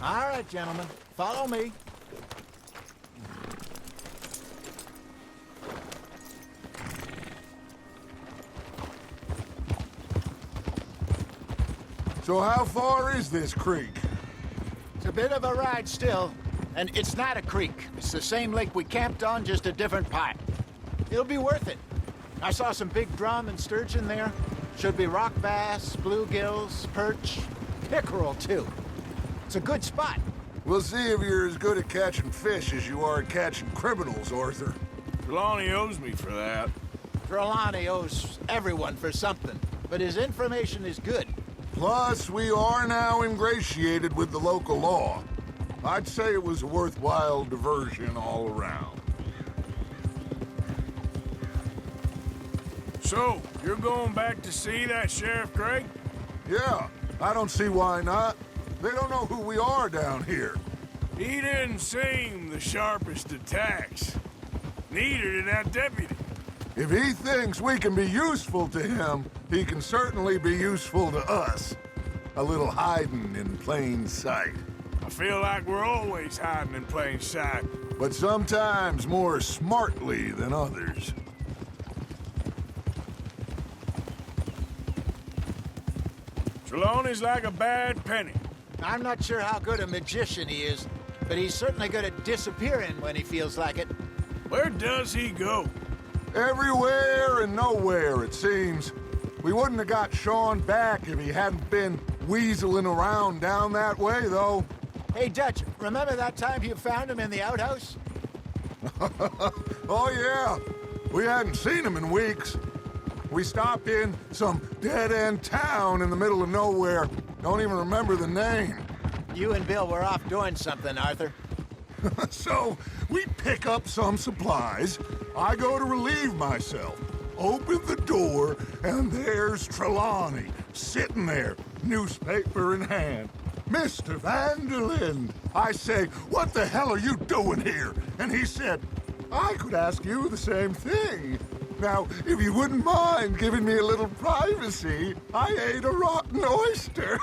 All right, gentlemen. Follow me. So how far is this creek? It's a bit of a ride still. And it's not a creek. It's the same lake we camped on, just a different part. It'll be worth it. I saw some big drum and sturgeon there. Should be rock bass, bluegills, perch, pickerel, too. It's a good spot. We'll see if you're as good at catching fish as you are at catching criminals, Arthur. Trelawney owes me for that. Trelawney owes everyone for something, but his information is good. Plus, we are now ingratiated with the local law. I'd say it was a worthwhile diversion all around. So, you're going back to see that Sheriff Craig? Yeah, I don't see why not. They don't know who we are down here. He didn't seem the sharpest attacks. Neither did that deputy. If he thinks we can be useful to him, he can certainly be useful to us. A little hiding in plain sight. I feel like we're always hiding in plain sight. But sometimes more smartly than others. Trelawney's like a bad penny. I'm not sure how good a magician he is, but he's certainly good at disappearing when he feels like it. Where does he go? Everywhere and nowhere, it seems. We wouldn't have got Sean back if he hadn't been weaseling around down that way, though. Hey, Dutch, remember that time you found him in the outhouse? Oh, yeah. We hadn't seen him in weeks. We stopped in some dead-end town in the middle of nowhere. Don't even remember the name. You and Bill were off doing something, Arthur. So, we pick up some supplies. I go to relieve myself. Open the door, and there's Trelawney, sitting there, newspaper in hand. Mr. Vanderlyn. I say, what the hell are you doing here? And he said, I could ask you the same thing. Now, if you wouldn't mind giving me a little privacy, I ate a rotten oyster.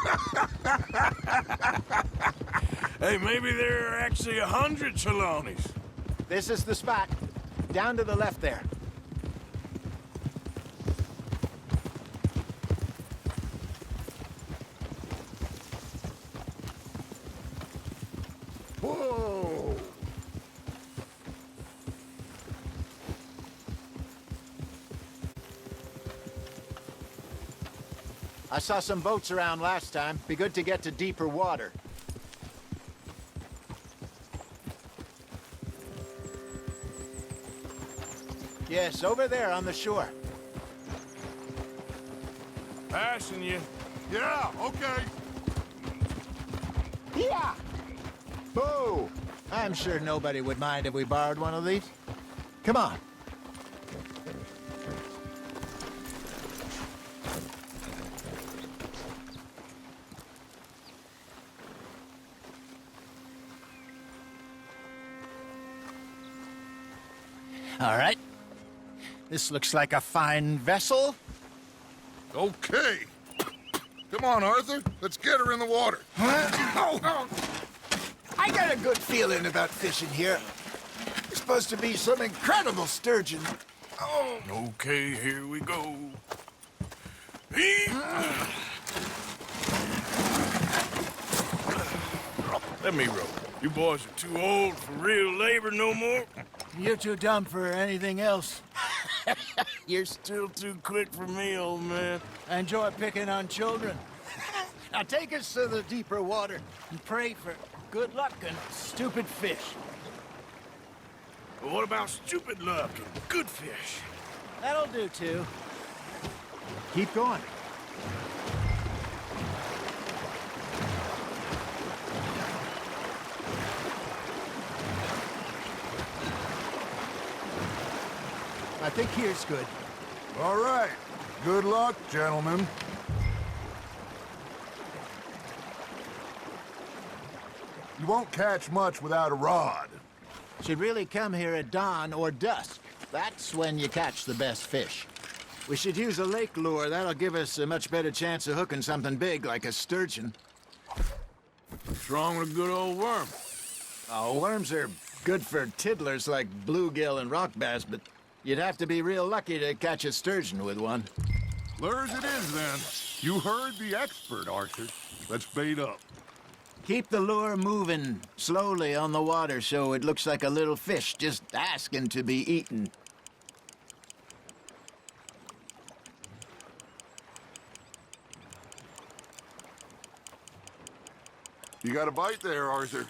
Hey, maybe there are actually 100 Trelawneys. This is the spot. Down to the left there. Whoa! I saw some boats around last time. Be good to get to deeper water. Yes, over there on the shore. Passing you. Yeah, okay. Yeah! Boo! I'm sure nobody would mind if we borrowed one of these. Come on. All right. This looks like a fine vessel. Okay. Come on, Arthur. Let's get her in the water. Oh. I got a good feeling about fishing here. There's supposed to be some incredible sturgeon. Oh. Okay, here we go. Let me row. You boys are too old for real labor no more. You're too dumb for anything else. You're still too quick for me, old man. I enjoy picking on children. Now take us to the deeper water and pray for good luck and stupid fish. But what about stupid luck and good fish? That'll do, too. Keep going. I think here's good. All right. Good luck, gentlemen. You won't catch much without a rod. Should really come here at dawn or dusk. That's when you catch the best fish. We should use a lake lure. That'll give us a much better chance of hooking something big like a sturgeon. What's wrong with a good old worm? Oh, worms are good for tiddlers like bluegill and rock bass, but you'd have to be real lucky to catch a sturgeon with one. Lures it is, then. You heard the expert, Arthur. Let's bait up. Keep the lure moving slowly on the water so it looks like a little fish just asking to be eaten. You got a bite there, Arthur.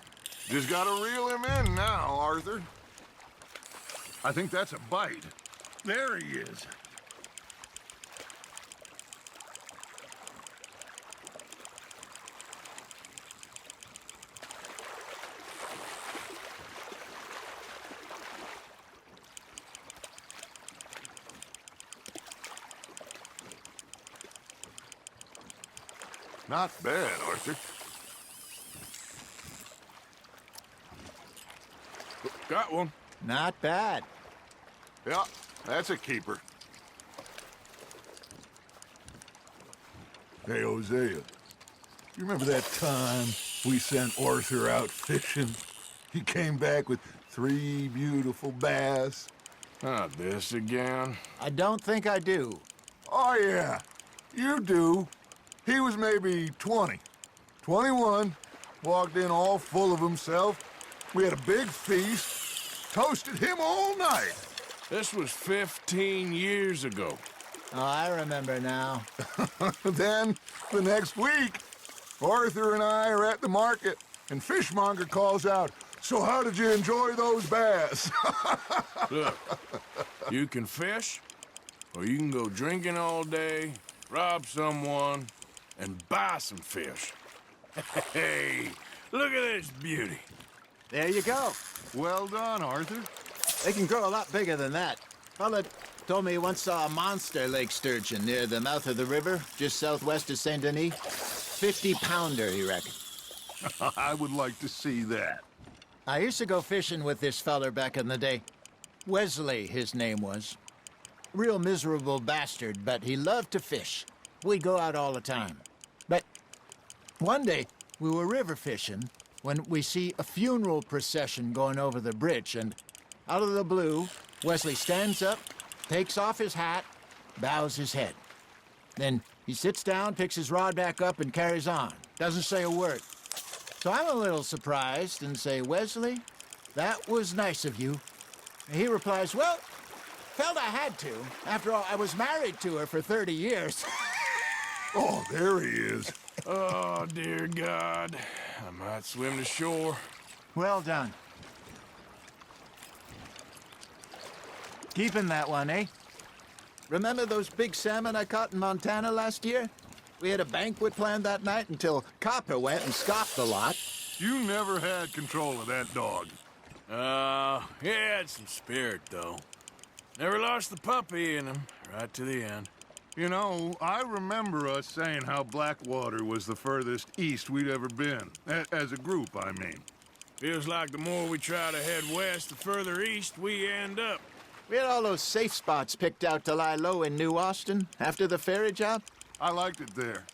Just gotta reel him in now, Arthur. I think that's a bite. There he is. Not bad, Arthur. Got one. Not bad. Yeah, that's a keeper. Hey, Hosea. You remember that time we sent Arthur out fishing? He came back with 3 beautiful bass. Not this again. I don't think I do. Oh, yeah. You do. He was maybe 20. 21. Walked in all full of himself. We had a big feast. Toasted him all night. This was 15 years ago. Oh, I remember now. Then, the next week, Arthur and I are at the market, and Fishmonger calls out, "So how did you enjoy those bass?" Look, you can fish, or you can go drinking all day, rob someone, and buy some fish. Hey, look at this beauty. There you go. Well done, Arthur. They can grow a lot bigger than that. Fella told me he once saw a monster lake sturgeon near the mouth of the river, just southwest of Saint Denis. 50-pounder, he reckoned. I would like to see that. I used to go fishing with this feller back in the day. Wesley, his name was. Real miserable bastard, but he loved to fish. We'd go out all the time. But one day, we were river fishing when we see a funeral procession going over the bridge, and out of the blue, Wesley stands up, takes off his hat, bows his head. Then he sits down, picks his rod back up, and carries on. Doesn't say a word. So I'm a little surprised and say, "Wesley, that was nice of you." And he replies, "Well, felt I had to. After all, I was married to her for 30 years. Oh, there he is. Oh, dear God. I might swim to shore. Well done. Keeping that one, eh? Remember those big salmon I caught in Montana last year? We had a banquet planned that night until Copper went and scoffed the lot. You never had control of that dog. He had some spirit, though. Never lost the puppy in him, right to the end. You know, I remember us saying how Blackwater was the furthest east we'd ever been. As a group, I mean. Feels like the more we try to head west, the further east we end up. We had all those safe spots picked out to lie low in New Austin after the ferry job. I liked it there.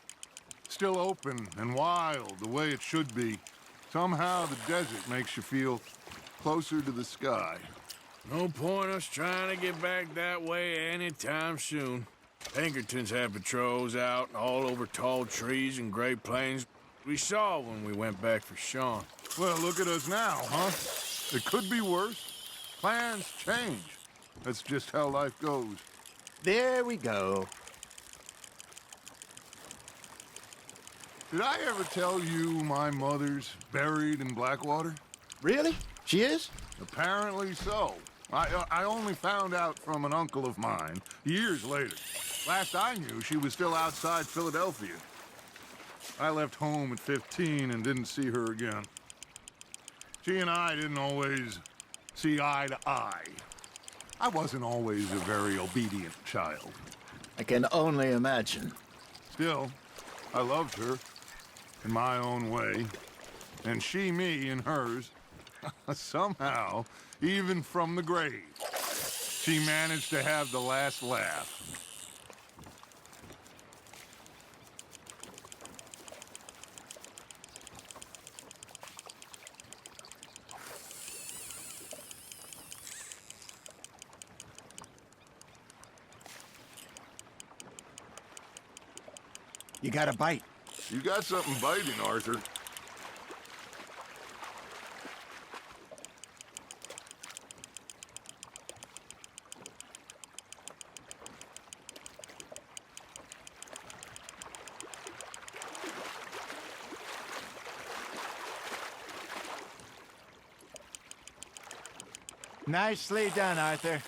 Still open and wild, the way it should be. Somehow the desert makes you feel closer to the sky. No point us trying to get back that way anytime soon. Pinkertons have patrols out all over tall trees and Great Plains. We saw when we went back for Sean. Well, look at us now, huh? It could be worse. Plans change. That's just how life goes. There we go. Did I ever tell you my mother's buried in Blackwater? Really? She is? Apparently so. I only found out from an uncle of mine years later. Last I knew, she was still outside Philadelphia. I left home at 15 and didn't see her again. She and I didn't always see eye to eye. I wasn't always a very obedient child. I can only imagine. Still, I loved her in my own way, and she me in hers. Somehow, even from the grave, she managed to have the last laugh. You got a bite. You got something biting, Arthur. Nicely done, Arthur.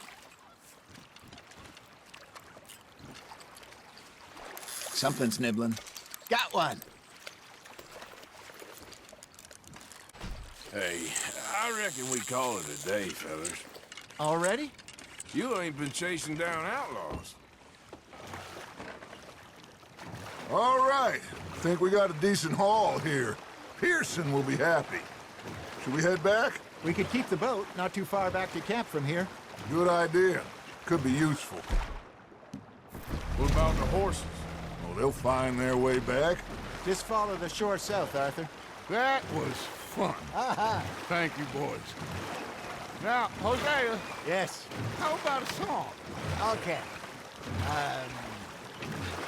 Something's nibbling. Got one. Hey, I reckon we call it a day, fellas. Already? You ain't been chasing down outlaws. All right. Think we got a decent haul here. Pearson will be happy. Should we head back? We could keep the boat not too far back to camp from here. Good idea. Could be useful. What about the horses? Well, they'll find their way back. Just follow the shore south, Arthur. That was fun. Thank you, boys. Now, Hosea, Yes. how about a song? Okay.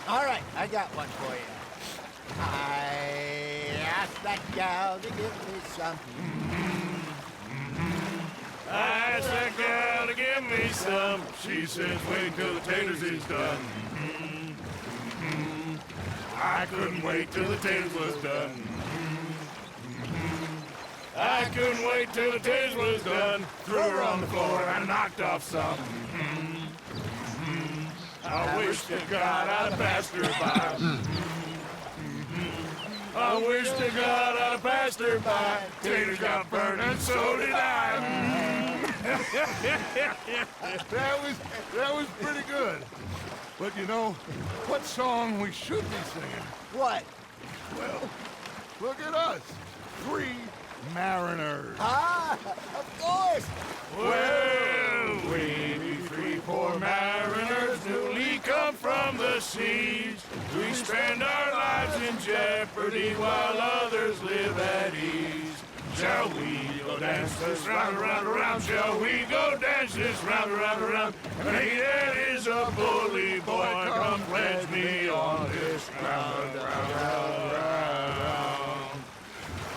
All right, I got one for you. I asked that gal to give me something. I asked that gal to give me some. She says, wait till the taters is done. I couldn't wait till the taters was done. I couldn't wait till the taters was done. Threw her on the floor and knocked off some. I wish to God I'd passed her by. I wish to God I'd passed her by. Taters got burned and so did I. That was pretty good. But you know, what song we should be singing? What? Well, look at us. 3 mariners. Ah, of course. Well, we be 3 poor mariners newly come from the seas. We spend our lives in jeopardy while others live at ease. Shall we go dance this round, around, around? Shall we go dance this round, around, around? And he that is a bully boy, come pledge me on this round, round, round, round.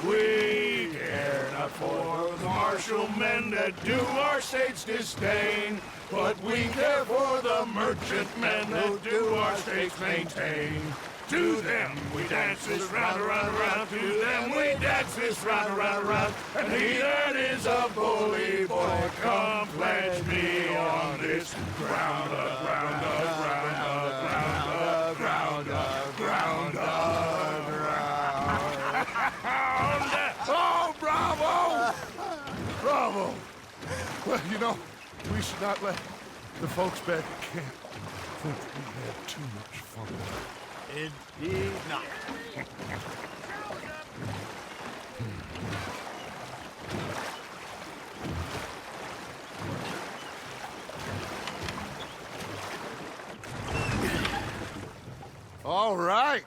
We care not for the martial men that do our states disdain, but we care for the merchant men that do our states maintain. To them we dance this round, around, around. To them we dance this round, around, around. And he that is a bully boy, come pledge me on this ground up, ground up, ground up, ground up, ground up, ground up, ground up. Oh, bravo! Bravo! Well, you know, we should not let the folks back at camp think that we had too much fun. Indeed not. All right.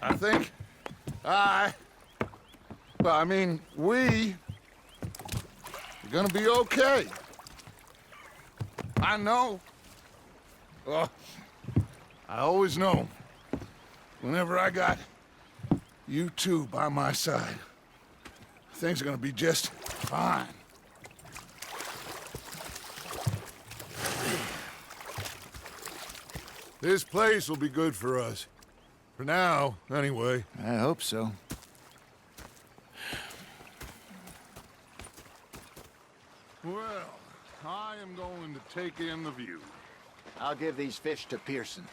I think we are gonna be okay. I know. I always know. Whenever I got you two by my side, things are gonna be just fine. This place will be good for us. For now, anyway. I hope so. Well, I am going to take in the view. I'll give these fish to Pearson.